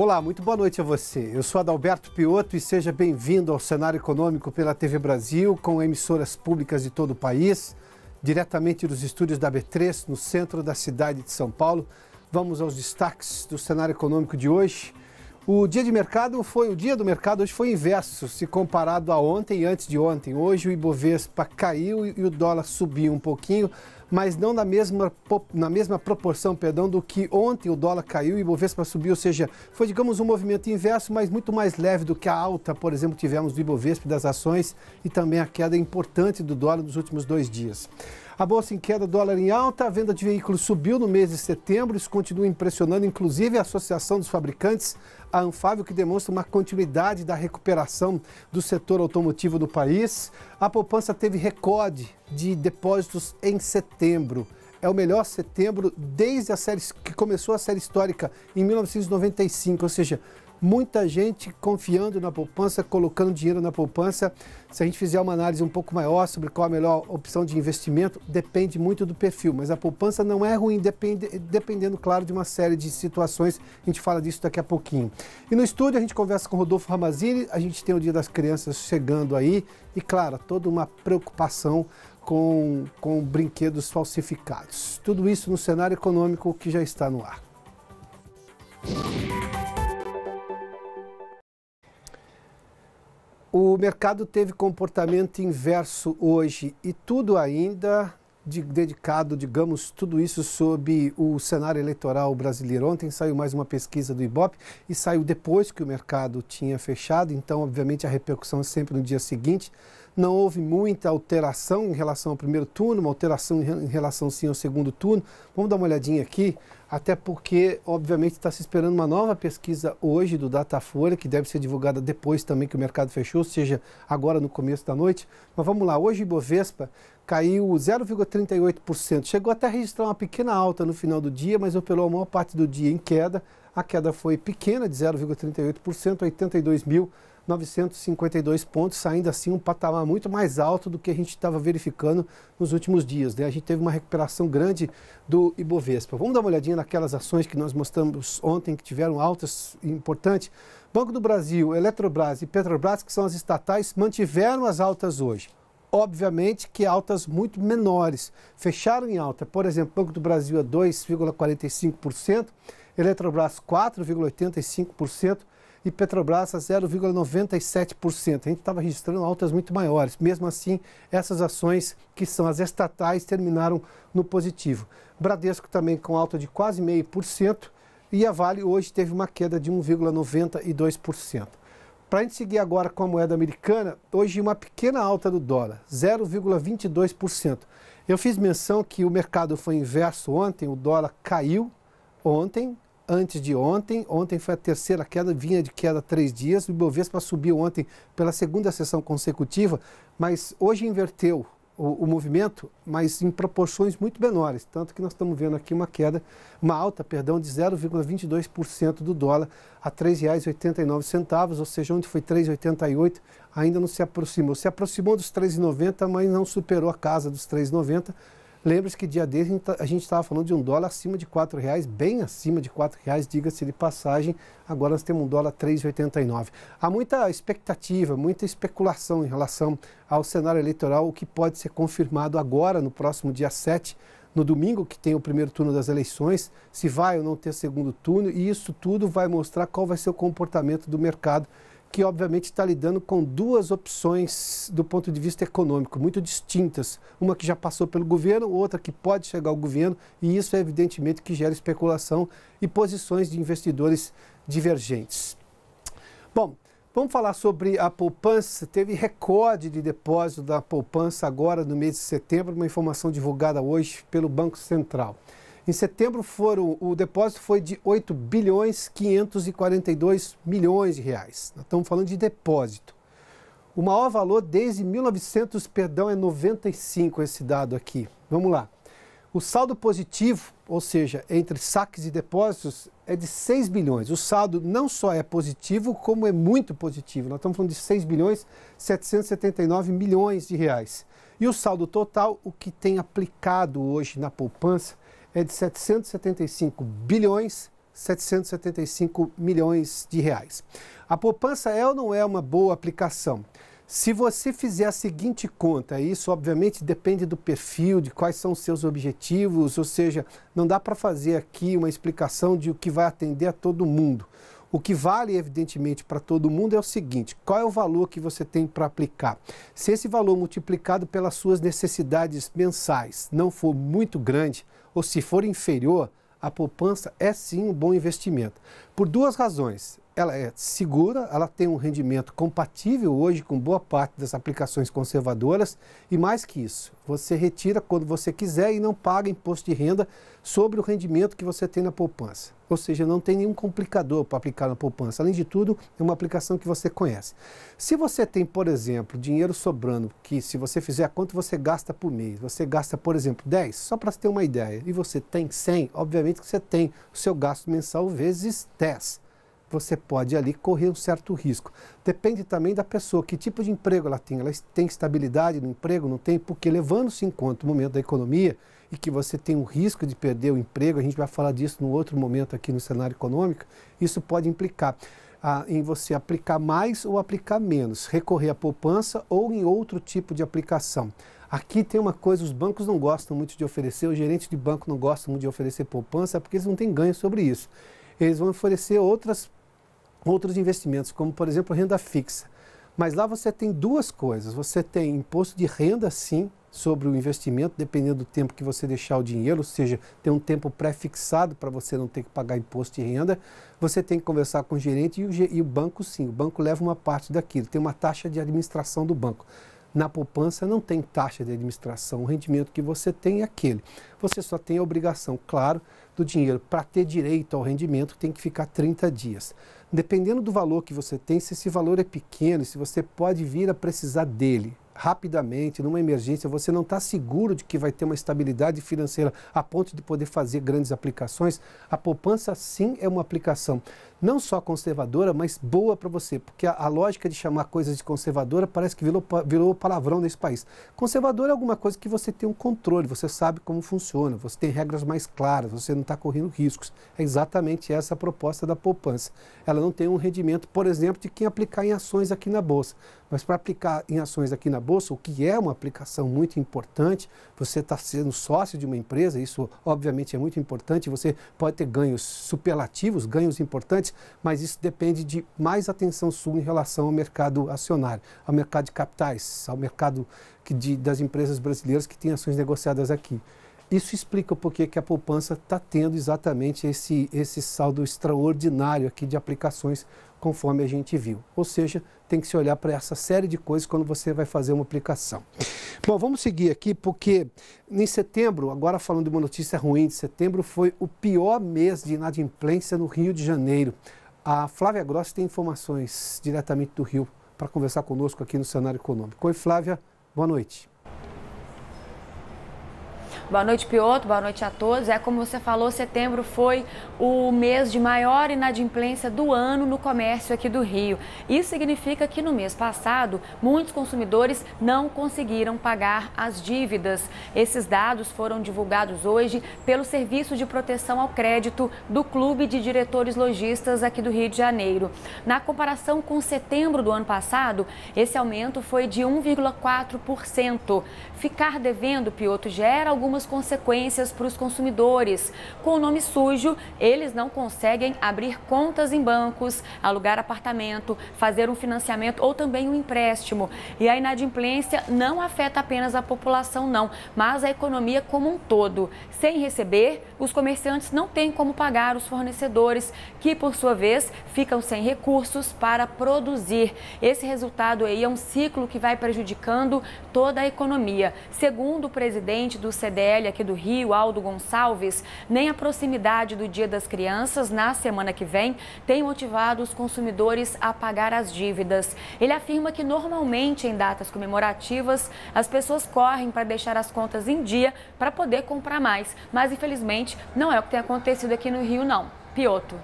Olá, muito boa noite a você. Eu sou Adalberto Piotto e seja bem-vindo ao Cenário Econômico pela TV Brasil, com emissoras públicas de todo o país, diretamente dos estúdios da B3, no centro da cidade de São Paulo. Vamos aos destaques do cenário econômico de hoje. O dia do mercado hoje foi inverso, se comparado a ontem e antes de ontem. Hoje o Ibovespa caiu e o dólar subiu um pouquinho, mas não na mesma proporção, do que ontem o dólar caiu e o Ibovespa subiu, ou seja, foi, digamos, um movimento inverso, mas muito mais leve do que a alta, por exemplo, que tivemos do Ibovespa e das ações e também a queda importante do dólar nos últimos 2 dias. A bolsa em queda, dólar em alta, a venda de veículos subiu no mês de setembro, isso continua impressionando, inclusive a Associação dos Fabricantes, a Anfávio, que demonstra uma continuidade da recuperação do setor automotivo no país. A poupança teve recorde de depósitos em setembro. É o melhor setembro desde que começou a série histórica em 1995, ou seja, muita gente confiando na poupança, colocando dinheiro na poupança. Se a gente fizer uma análise um pouco maior sobre qual a melhor opção de investimento, depende muito do perfil, mas a poupança não é ruim, dependendo, claro, de uma série de situações. A gente fala disso daqui a pouquinho. E no estúdio a gente conversa com Rodolfo Ramazzini, a gente tem o Dia das Crianças chegando aí e, claro, toda uma preocupação com brinquedos falsificados. Tudo isso no cenário econômico que já está no ar. O mercado teve comportamento inverso hoje e tudo ainda dedicado, digamos, tudo isso sob o cenário eleitoral brasileiro. Ontem saiu mais uma pesquisa do Ibope e saiu depois que o mercado tinha fechado, então, obviamente, a repercussão é sempre no dia seguinte. Não houve muita alteração em relação ao primeiro turno, uma alteração em relação, sim, ao segundo turno. Vamos dar uma olhadinha aqui, até porque, obviamente, está se esperando uma nova pesquisa hoje do Datafolha, que deve ser divulgada depois também que o mercado fechou, ou seja, agora no começo da noite. Mas vamos lá, hoje o Ibovespa caiu 0,38%. Chegou até a registrar uma pequena alta no final do dia, mas operou a maior parte do dia em queda. A queda foi pequena, de 0,38%, 82.952 pontos, ainda assim um patamar muito mais alto do que a gente estava verificando nos últimos dias, né? A gente teve uma recuperação grande do Ibovespa. Vamos dar uma olhadinha naquelas ações que nós mostramos ontem, que tiveram altas importantes. Banco do Brasil, Eletrobras e Petrobras, que são as estatais, mantiveram as altas hoje. Obviamente que altas muito menores, fecharam em alta. Por exemplo, Banco do Brasil a 2,45%, Eletrobras 4,85%, e Petrobras a 0,97%. A gente estava registrando altas muito maiores. Mesmo assim, essas ações, que são as estatais, terminaram no positivo. Bradesco também com alta de quase 0,5%, e a Vale hoje teve uma queda de 1,92%. Para a gente seguir agora com a moeda americana, hoje uma pequena alta do dólar, 0,22%. Eu fiz menção que o mercado foi inverso ontem, o dólar caiu ontem, antes de ontem. Ontem foi a terceira queda, vinha de queda há 3 dias. O Ibovespa subiu ontem pela segunda sessão consecutiva, mas hoje inverteu o movimento, mas em proporções muito menores. Tanto que nós estamos vendo aqui uma alta de 0,22% do dólar a R$ 3,89, ou seja, onde foi 3,88, ainda não se aproximou. Se aproximou dos 3,90, mas não superou a casa dos 3,90. Lembre-se que dia desse a gente estava falando de um dólar acima de R$ 4,00, bem acima de R$ 4,00, diga-se de passagem. Agora nós temos um dólar 3,89. Há muita expectativa, muita especulação em relação ao cenário eleitoral, o que pode ser confirmado agora, no próximo dia 7, no domingo, que tem o primeiro turno das eleições, se vai ou não ter segundo turno, e isso tudo vai mostrar qual vai ser o comportamento do mercado, que obviamente está lidando com 2 opções do ponto de vista econômico, muito distintas. Uma que já passou pelo governo, outra que pode chegar ao governo, e isso é evidentemente que gera especulação e posições de investidores divergentes. Bom, vamos falar sobre a poupança. Teve recorde de depósito da poupança agora no mês de setembro, uma informação divulgada hoje pelo Banco Central. Em setembro o depósito foi de 8.542 bilhões de reais. Nós estamos falando de depósito. O maior valor desde 95 esse dado aqui. Vamos lá. O saldo positivo, ou seja, entre saques e depósitos, é de 6 bilhões. O saldo não só é positivo, como é muito positivo. Nós estamos falando de 6 bilhões 779 milhões de reais. E o saldo total, o que tem aplicado hoje na poupança, é de 775 bilhões 775 milhões de reais. A poupança é ou não é uma boa aplicação? Se você fizer a seguinte conta, isso obviamente depende do perfil, de quais são os seus objetivos, ou seja, não dá para fazer aqui uma explicação de o que vai atender a todo mundo. O que vale, evidentemente, para todo mundo é o seguinte: qual é o valor que você tem para aplicar? Se esse valor multiplicado pelas suas necessidades mensais não for muito grande, ou se for inferior, a poupança é sim um bom investimento. Por duas razões. Ela é segura, ela tem um rendimento compatível hoje com boa parte das aplicações conservadoras e mais que isso, você retira quando você quiser e não paga imposto de renda sobre o rendimento que você tem na poupança. Ou seja, não tem nenhum complicador para aplicar na poupança. Além de tudo, é uma aplicação que você conhece. Se você tem, por exemplo, dinheiro sobrando, que se você fizer a conta você gasta por mês, você gasta, por exemplo, 10, só para você ter uma ideia, e você tem 100, obviamente que você tem o seu gasto mensal vezes 10. Você pode ali correr um certo risco. Depende também da pessoa, que tipo de emprego ela tem estabilidade no emprego, não tem, porque levando-se em conta o momento da economia e que você tem o risco de perder o emprego, a gente vai falar disso num outro momento aqui no cenário econômico, isso pode implicar em você aplicar mais ou aplicar menos, recorrer à poupança ou em outro tipo de aplicação. Aqui tem uma coisa, os bancos não gostam muito de oferecer, os gerentes de banco não gostam muito de oferecer poupança, porque eles não têm ganho sobre isso. Eles vão oferecer outros investimentos, como por exemplo renda fixa. Mas lá você tem duas coisas, você tem imposto de renda sim, sobre o investimento, dependendo do tempo que você deixar o dinheiro, ou seja, tem um tempo pré-fixado para você não ter que pagar imposto de renda, você tem que conversar com o gerente e o banco sim, o banco leva uma parte daquilo, tem uma taxa de administração do banco. Na poupança não tem taxa de administração, o rendimento que você tem é aquele. Você só tem a obrigação, claro, do dinheiro. Para ter direito ao rendimento tem que ficar 30 dias. Dependendo do valor que você tem, se esse valor é pequeno, se você pode vir a precisar dele rapidamente, numa emergência, você não está seguro de que vai ter uma estabilidade financeira a ponto de poder fazer grandes aplicações, a poupança sim é uma aplicação não só conservadora, mas boa para você, porque a lógica de chamar coisas de conservadora parece que virou palavrão nesse país. Conservador é alguma coisa que você tem um controle, você sabe como funciona, você tem regras mais claras, você não está correndo riscos. É exatamente essa a proposta da poupança. Ela não tem um rendimento, por exemplo, de quem aplicar em ações aqui na Bolsa. Mas para aplicar em ações aqui na Bolsa, o que é uma aplicação muito importante, você está sendo sócio de uma empresa, isso obviamente é muito importante, você pode ter ganhos superlativos, ganhos importantes, mas isso depende de mais atenção sua em relação ao mercado acionário, ao mercado de capitais, ao mercado das empresas brasileiras que têm ações negociadas aqui. Isso explica o porquê que a poupança está tendo exatamente esse saldo extraordinário aqui de aplicações, conforme a gente viu. Ou seja, tem que se olhar para essa série de coisas quando você vai fazer uma aplicação. Bom, vamos seguir aqui, porque em setembro, agora falando de uma notícia ruim, de setembro foi o pior mês de inadimplência no Rio de Janeiro. A Flávia Grossi tem informações diretamente do Rio para conversar conosco aqui no cenário econômico. Oi, Flávia, boa noite. Boa noite, Piotr. Boa noite a todos. Como você falou, setembro foi o mês de maior inadimplência do ano no comércio aqui do Rio. Isso significa que no mês passado, muitos consumidores não conseguiram pagar as dívidas. Esses dados foram divulgados hoje pelo Serviço de Proteção ao Crédito do Clube de Diretores Lojistas aqui do Rio de Janeiro. Na comparação com setembro do ano passado, esse aumento foi de 1,4%. Ficar devendo, Piotr, gera algumas consequências para os consumidores. Com o nome sujo, eles não conseguem abrir contas em bancos, alugar apartamento, fazer um financiamento ou também um empréstimo. E a inadimplência não afeta apenas a população, não, mas a economia como um todo. Sem receber, os comerciantes não têm como pagar os fornecedores, que por sua vez ficam sem recursos para produzir. Esse resultado aí é um ciclo que vai prejudicando toda a economia. Segundo o presidente do CDL aqui do Rio, Aldo Gonçalves, nem a proximidade do Dia das Crianças na semana que vem tem motivado os consumidores a pagar as dívidas. Ele afirma que normalmente em datas comemorativas as pessoas correm para deixar as contas em dia para poder comprar mais, mas infelizmente não é o que tem acontecido aqui no Rio, não. Piotr.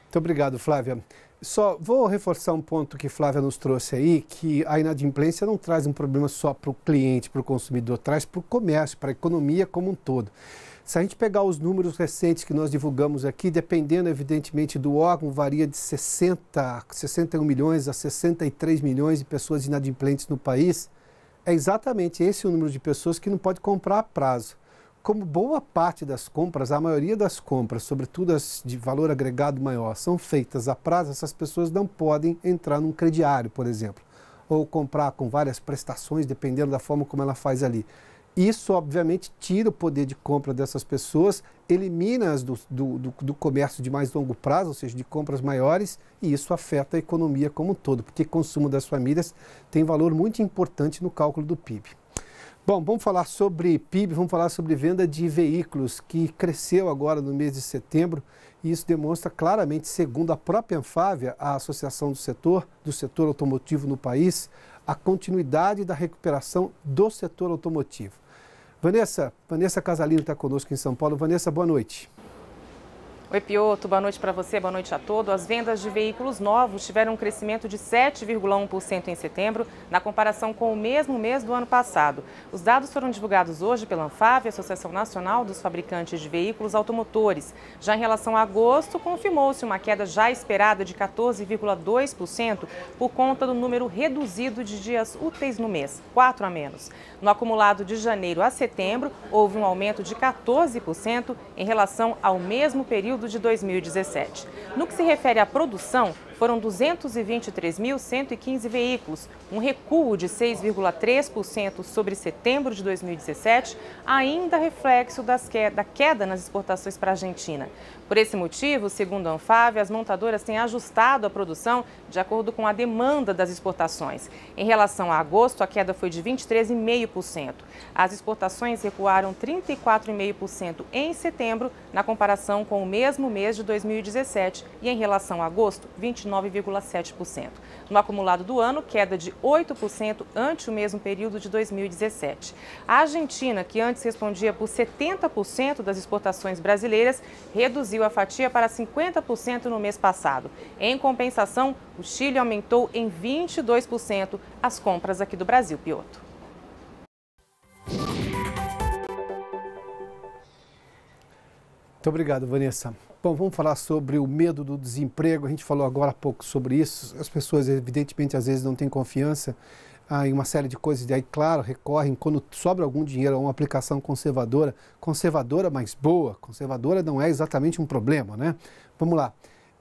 Muito obrigado, Flávia. Só vou reforçar um ponto que Flávia nos trouxe aí, que a inadimplência não traz um problema só para o cliente, para o consumidor, traz para o comércio, para a economia como um todo. Se a gente pegar os números recentes que nós divulgamos aqui, dependendo evidentemente do órgão, varia de 61 milhões a 63 milhões de pessoas inadimplentes no país, é exatamente esse o número de pessoas que não pode comprar a prazo. Como boa parte das compras, a maioria das compras, sobretudo as de valor agregado maior, são feitas a prazo, essas pessoas não podem entrar num crediário, por exemplo, ou comprar com várias prestações, dependendo da forma como ela faz ali. Isso, obviamente, tira o poder de compra dessas pessoas, elimina-as do comércio de mais longo prazo, ou seja, de compras maiores, e isso afeta a economia como um todo, porque o consumo das famílias tem valor muito importante no cálculo do PIB. Bom, vamos falar sobre PIB, vamos falar sobre venda de veículos, que cresceu agora no mês de setembro, e isso demonstra claramente, segundo a própria Anfávia, a Associação do setor automotivo no país, a continuidade da recuperação do setor automotivo. Vanessa Casalino está conosco em São Paulo. Vanessa, boa noite. Oi, Pioto, boa noite para você, boa noite a todos. As vendas de veículos novos tiveram um crescimento de 7,1% em setembro, na comparação com o mesmo mês do ano passado. Os dados foram divulgados hoje pela Anfávia, Associação Nacional dos Fabricantes de Veículos Automotores. Já em relação a agosto, confirmou-se uma queda já esperada de 14,2% por conta do número reduzido de dias úteis no mês, 4 a menos. No acumulado de janeiro a setembro, houve um aumento de 14% em relação ao mesmo período de 2017. No que se refere à produção, foram 223.115 veículos, um recuo de 6,3% sobre setembro de 2017, ainda reflexo da queda nas exportações para a Argentina. Por esse motivo, segundo a Anfávia, as montadoras têm ajustado a produção de acordo com a demanda das exportações. Em relação a agosto, a queda foi de 23,5%. As exportações recuaram 34,5% em setembro, na comparação com o mesmo mês de 2017, e em relação a agosto, 29,7%. No acumulado do ano, queda de 8% ante o mesmo período de 2017. A Argentina, que antes respondia por 70% das exportações brasileiras, reduziu a fatia para 50% no mês passado. Em compensação, o Chile aumentou em 22% as compras aqui do Brasil, Pioto. Muito obrigado, Vanessa. Bom, vamos falar sobre o medo do desemprego. A gente falou agora há pouco sobre isso. As pessoas, evidentemente, às vezes não têm confiança em uma série de coisas. E aí, claro, recorrem, quando sobra algum dinheiro, a uma aplicação conservadora. Conservadora, mas boa. Conservadora não é exatamente um problema, né? Vamos lá.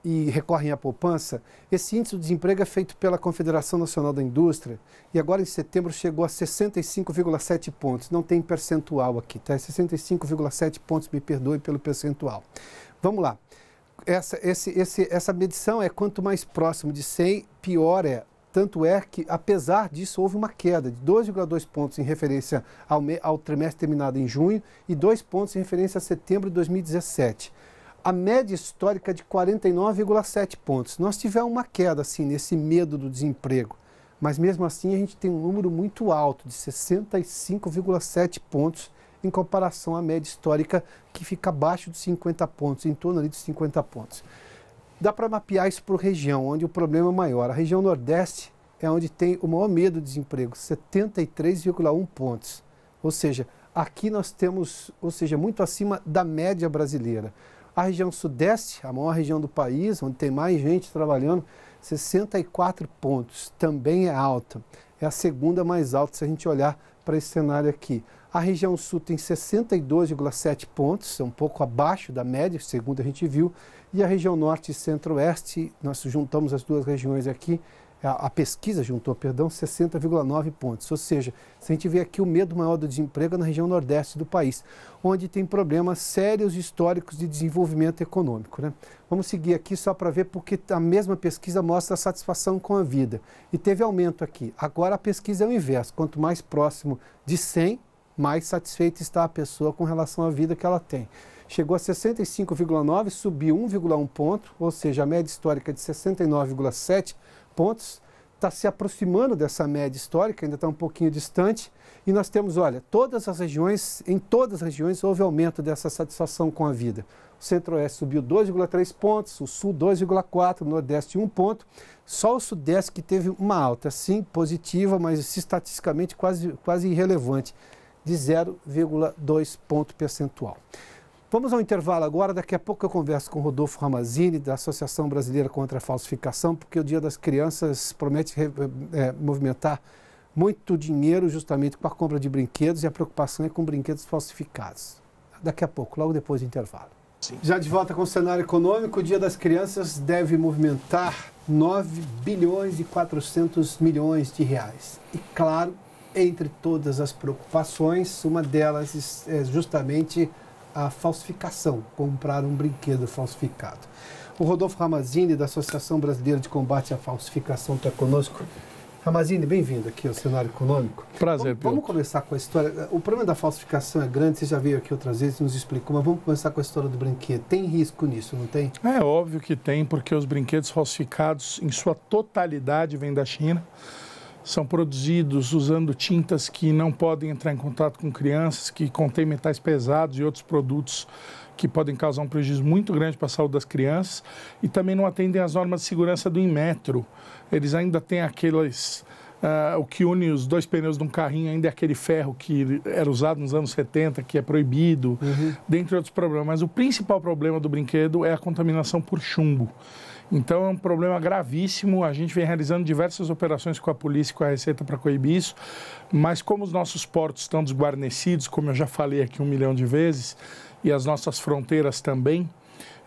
E recorrem à poupança. Esse índice do desemprego é feito pela Confederação Nacional da Indústria e agora em setembro chegou a 65,7 pontos. Não tem percentual aqui, tá? 65,7 pontos, me perdoe pelo percentual. Vamos lá. Essa medição é quanto mais próximo de 100, pior é. Tanto é que, apesar disso, houve uma queda de 2,2 pontos em referência ao trimestre terminado em junho e 2 pontos em referência a setembro de 2017. A média histórica de 49,7 pontos. Nós tivemos uma queda, assim, nesse medo do desemprego, mas mesmo assim a gente tem um número muito alto, de 65,7 pontos, em comparação à média histórica, que fica abaixo de 50 pontos, em torno ali de 50 pontos. Dá para mapear isso por região, onde o problema é maior. A região Nordeste é onde tem o maior medo do desemprego, 73,1 pontos. Ou seja, aqui nós temos, muito acima da média brasileira. A região Sudeste, a maior região do país, onde tem mais gente trabalhando, 64 pontos, também é alta. É a segunda mais alta se a gente olhar para esse cenário aqui. A região Sul tem 62,7 pontos, é um pouco abaixo da média, segundo a gente viu. E a região Norte e Centro-Oeste, nós juntamos as duas regiões aqui, a pesquisa juntou, 60,9 pontos. Ou seja, se a gente vê aqui o medo maior do desemprego é na região Nordeste do país, onde tem problemas sérios históricos de desenvolvimento econômico, né? Vamos seguir aqui só para ver, porque a mesma pesquisa mostra a satisfação com a vida. E teve aumento aqui. Agora a pesquisa é o inverso. Quanto mais próximo de 100, mais satisfeita está a pessoa com relação à vida que ela tem. Chegou a 65,9, subiu 1,1 ponto, ou seja, a média histórica é de 69,7 pontos, está se aproximando dessa média histórica, ainda está um pouquinho distante, e nós temos, olha, em todas as regiões houve aumento dessa satisfação com a vida. O Centro-Oeste subiu 2,3 pontos, o Sul 2,4, o Nordeste 1 ponto. Só o Sudeste que teve uma alta, sim, positiva, mas estatisticamente quase irrelevante, de 0,2 ponto percentual. Vamos ao intervalo agora, daqui a pouco eu converso com o Rodolfo Ramazzini, da Associação Brasileira contra a Falsificação, porque o Dia das Crianças promete movimentar muito dinheiro justamente com a compra de brinquedos, e a preocupação é com brinquedos falsificados. Daqui a pouco, logo depois do intervalo. Sim. Já de volta com o cenário econômico, o Dia das Crianças deve movimentar 9 bilhões e 400 milhões de reais. E claro, entre todas as preocupações, uma delas é justamente a falsificação, comprar um brinquedo falsificado. O Rodolfo Ramazzini, da Associação Brasileira de Combate à Falsificação, está conosco. Ramazzini, bem-vindo aqui ao cenário econômico. Prazer, Vamos começar com a história. O problema da falsificação é grande, você já veio aqui outras vezes e nos explicou, mas vamos começar com a história do brinquedo. Tem risco nisso, não tem? É óbvio que tem, porque os brinquedos falsificados, em sua totalidade, vêm da China. São produzidos usando tintas que não podem entrar em contato com crianças, que contêm metais pesados e outros produtos que podem causar um prejuízo muito grande para a saúde das crianças, e também não atendem às normas de segurança do Inmetro. Eles ainda têm aqueles... o que une os dois pneus de um carrinho ainda é aquele ferro que era usado nos anos 70, que é proibido, dentre outros problemas. Mas o principal problema do brinquedo é a contaminação por chumbo. Então é um problema gravíssimo, a gente vem realizando diversas operações com a polícia e com a Receita para coibir isso, mas como os nossos portos estão desguarnecidos, como eu já falei aqui 1 milhão de vezes, e as nossas fronteiras também,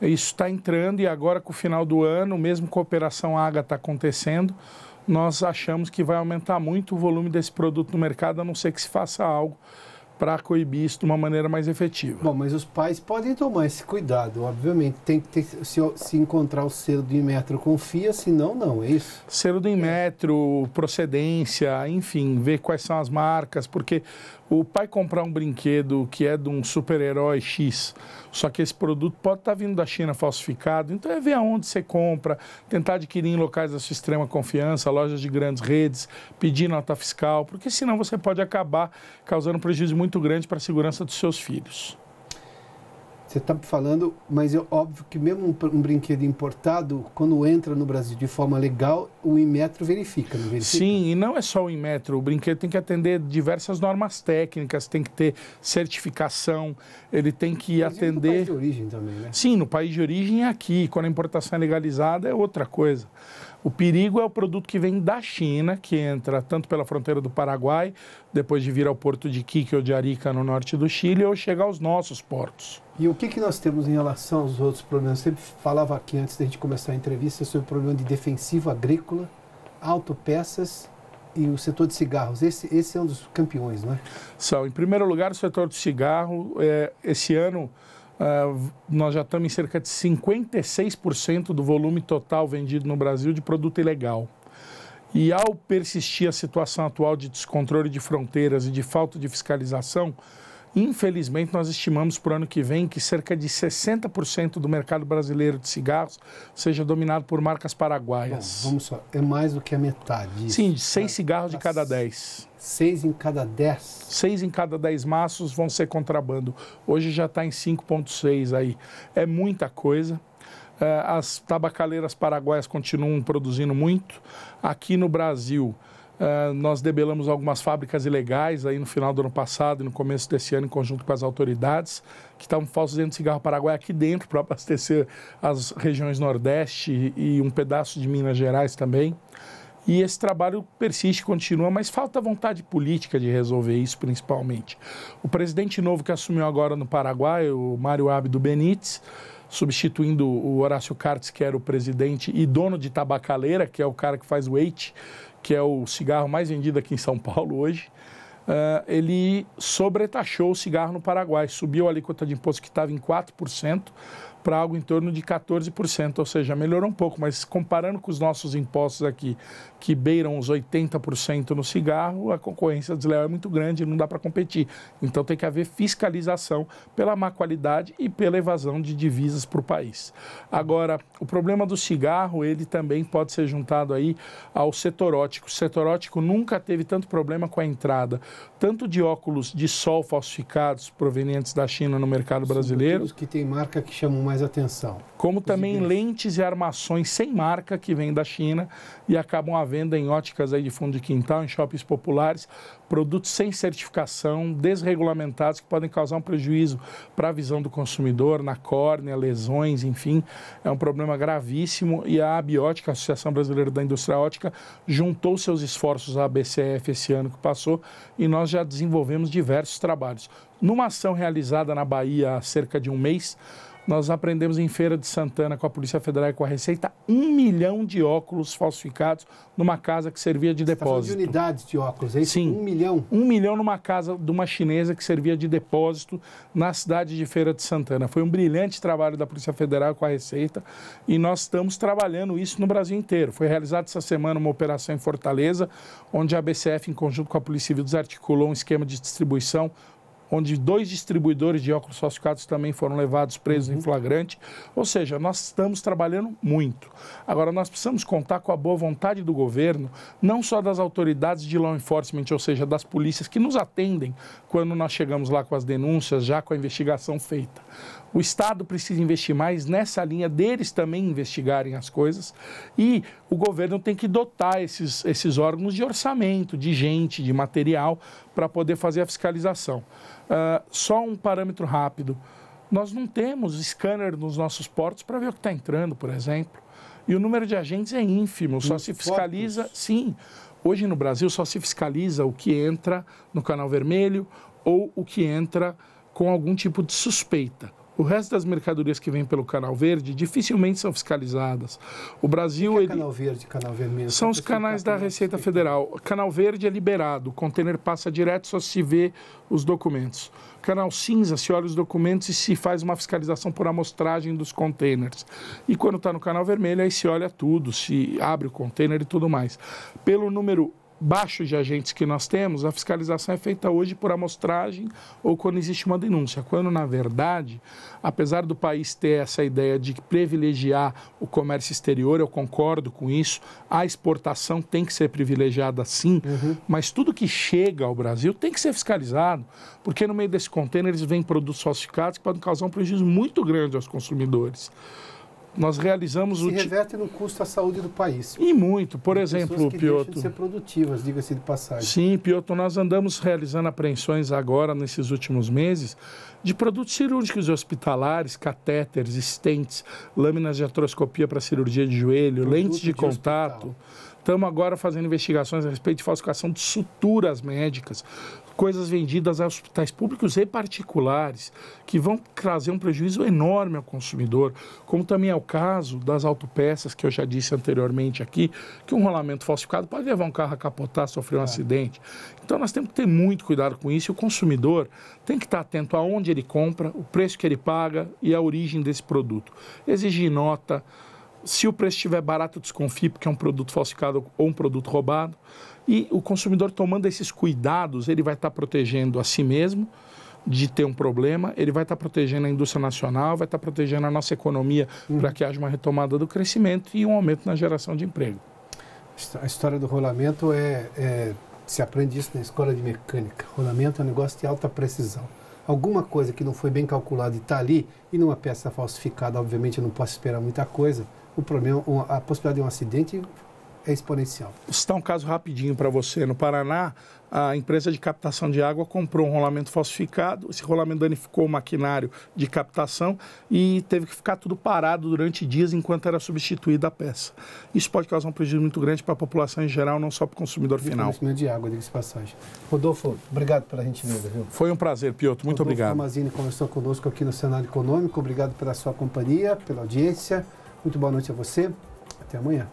isso está entrando, e agora com o final do ano, mesmo com a Operação Ágata acontecendo, nós achamos que vai aumentar muito o volume desse produto no mercado, a não ser que se faça algo para coibir isso de uma maneira mais efetiva. Bom, mas os pais podem tomar esse cuidado, obviamente. Tem que ter, se encontrar o selo do Inmetro, confia, senão não, é isso? Selo do Inmetro, procedência, enfim, ver quais são as marcas, porque o pai comprar um brinquedo que é de um super-herói X, só que esse produto pode estar vindo da China falsificado, então é ver aonde você compra, tentar adquirir em locais da sua extrema confiança, lojas de grandes redes, pedir nota fiscal, porque senão você pode acabar causando um prejuízo muito grande para a segurança dos seus filhos. Você está falando, mas é óbvio que mesmo um brinquedo importado, quando entra no Brasil de forma legal, o Inmetro verifica, não verifica? Sim, e não é só o Inmetro, o brinquedo tem que atender diversas normas técnicas, tem que ter certificação, ele tem que atender... No país de origem também, né? Sim, no país de origem é aqui, quando a importação é legalizada é outra coisa. O perigo é o produto que vem da China, que entra tanto pela fronteira do Paraguai, depois de vir ao porto de Iquique ou de Arica, no norte do Chile, ou chegar aos nossos portos. E o que nós temos em relação aos outros problemas? Você falava aqui, antes da gente começar a entrevista, sobre o problema de defensivo agrícola, autopeças e o setor de cigarros. Esse é um dos campeões, não é? São. Em primeiro lugar, o setor do cigarro. Esse ano, nós já estamos em cerca de 56% do volume total vendido no Brasil de produto ilegal. E ao persistir a situação atual de descontrole de fronteiras e de falta de fiscalização, infelizmente, nós estimamos para o ano que vem que cerca de 60% do mercado brasileiro de cigarros seja dominado por marcas paraguaias. Bom, vamos só, é mais do que a metade disso. Sim, 6 cigarros de cada 10. 6 em cada 10? 6 em cada 10 maços vão ser contrabando. Hoje já está em 5,6 aí. É muita coisa. As tabacaleiras paraguaias continuam produzindo muito. Aqui no Brasil, nós debelamos algumas fábricas ilegais aí no final do ano passado e no começo desse ano, em conjunto com as autoridades, que estavam falsificando cigarro paraguaio aqui dentro para abastecer as regiões Nordeste e um pedaço de Minas Gerais também. E esse trabalho persiste, continua, mas falta vontade política de resolver isso, principalmente. O presidente novo que assumiu agora no Paraguai, o Mário Abdo Benítez, substituindo o Horácio Cartes, que era o presidente e dono de tabacaleira, que é o cara que faz o Eite, que é o cigarro mais vendido aqui em São Paulo hoje, ele sobretaxou o cigarro no Paraguai, subiu a alíquota de imposto que estava em 4% para algo em torno de 14%, ou seja, melhorou um pouco, mas comparando com os nossos impostos aqui, que beiram os 80% no cigarro, a concorrência desleal é muito grande e não dá para competir. Então tem que haver fiscalização pela má qualidade e pela evasão de divisas para o país. Agora, o problema do cigarro, ele também pode ser juntado aí ao setor óptico. O setor óptico nunca teve tanto problema com a entrada, tanto de óculos de sol falsificados provenientes da China no mercado brasileiro, que tem marca que chamam mais atenção, como também lentes e armações sem marca que vêm da China e acabam à venda em óticas aí de fundo de quintal, em shoppings populares, produtos sem certificação, desregulamentados, que podem causar um prejuízo para a visão do consumidor, na córnea, lesões, enfim. É um problema gravíssimo e a Abiótica, a Associação Brasileira da Indústria Óptica, juntou seus esforços à ABCF esse ano que passou e nós já desenvolvemos diversos trabalhos. Numa ação realizada na Bahia há cerca de um mês, nós aprendemos em Feira de Santana com a Polícia Federal e com a Receita 1 milhão de óculos falsificados numa casa que servia de depósito. Você está falando de unidades de óculos, é isso? Sim. 1 milhão? 1 milhão numa casa de uma chinesa que servia de depósito na cidade de Feira de Santana. Foi um brilhante trabalho da Polícia Federal com a Receita e nós estamos trabalhando isso no Brasil inteiro. Foi realizada essa semana uma operação em Fortaleza, onde a ABCF, em conjunto com a Polícia Civil, desarticulou um esquema de distribuição onde 2 distribuidores de óculos falsificados também foram levados presos em flagrante. Ou seja, nós estamos trabalhando muito. Agora, nós precisamos contar com a boa vontade do governo, não só das autoridades de law enforcement, ou seja, das polícias que nos atendem quando nós chegamos lá com as denúncias, já com a investigação feita. O Estado precisa investir mais nessa linha deles também investigarem as coisas e o governo tem que dotar esses órgãos de orçamento, de gente, de material para poder fazer a fiscalização. Só um parâmetro rápido. Nós não temos scanner nos nossos portos para ver o que está entrando, por exemplo. E o número de agentes é ínfimo, só se fiscaliza... Sim, hoje no Brasil só se fiscaliza o que entra no Canal Vermelho ou o que entra com algum tipo de suspeita. O resto das mercadorias que vêm pelo Canal Verde dificilmente são fiscalizadas. O Brasil... O que é Canal Verde e Canal Vermelho? São os canais da Receita Federal. Canal Verde é liberado, o container passa direto, só se vê os documentos. Canal Cinza, se olha os documentos e se faz uma fiscalização por amostragem dos containers. E quando está no Canal Vermelho, aí se olha tudo, se abre o container e tudo mais. Pelo número baixo de agentes que nós temos, a fiscalização é feita hoje por amostragem ou quando existe uma denúncia. Quando, na verdade, apesar do país ter essa ideia de privilegiar o comércio exterior, eu concordo com isso, a exportação tem que ser privilegiada sim, mas tudo que chega ao Brasil tem que ser fiscalizado, porque no meio desse container vêm produtos falsificados que podem causar um prejuízo muito grande aos consumidores. Nós realizamos se reverte no custo à saúde do país. E muito. Por exemplo, que Piotr... deixam de ser produtivas, diga-se de passagem. Sim, Piotr, nós andamos realizando apreensões agora, nesses últimos meses, de produtos cirúrgicos e hospitalares, catéteres, stents, lâminas de artroscopia para cirurgia de joelho, lentes de contato. Estamos agora fazendo investigações a respeito de falsificação de suturas médicas, coisas vendidas a hospitais públicos e particulares, que vão trazer um prejuízo enorme ao consumidor, como também é o caso das autopeças, que eu já disse anteriormente aqui, que um rolamento falsificado pode levar um carro a capotar, sofrer um acidente. Então nós temos que ter muito cuidado com isso, e o consumidor tem que estar atento aonde ele compra, o preço que ele paga e a origem desse produto. Exigir nota. Se o preço estiver barato, desconfie, porque é um produto falsificado ou um produto roubado. E o consumidor tomando esses cuidados, ele vai estar protegendo a si mesmo de ter um problema, ele vai estar protegendo a indústria nacional, vai estar protegendo a nossa economia para que haja uma retomada do crescimento e um aumento na geração de emprego. A história do rolamento se aprende isso na escola de mecânica. Rolamento é um negócio de alta precisão. Alguma coisa que não foi bem calculada e está ali, e numa peça falsificada, obviamente eu não posso esperar muita coisa, o problema, a possibilidade de um acidente é exponencial. Vou citar um caso rapidinho para você. No Paraná, a empresa de captação de água comprou um rolamento falsificado. Esse rolamento danificou o maquinário de captação e teve que ficar tudo parado durante dias enquanto era substituída a peça. Isso pode causar um prejuízo muito grande para a população em geral, não só para o consumidor final. Fornecimento de água, diga-se de passagem. Rodolfo, obrigado pela gentileza, viu? Foi um prazer, Piotr. Muito obrigado. Rodolfo Tomazini conversou conosco aqui no Cenário Econômico. Obrigado pela sua companhia, pela audiência. Muito boa noite a você. Até amanhã.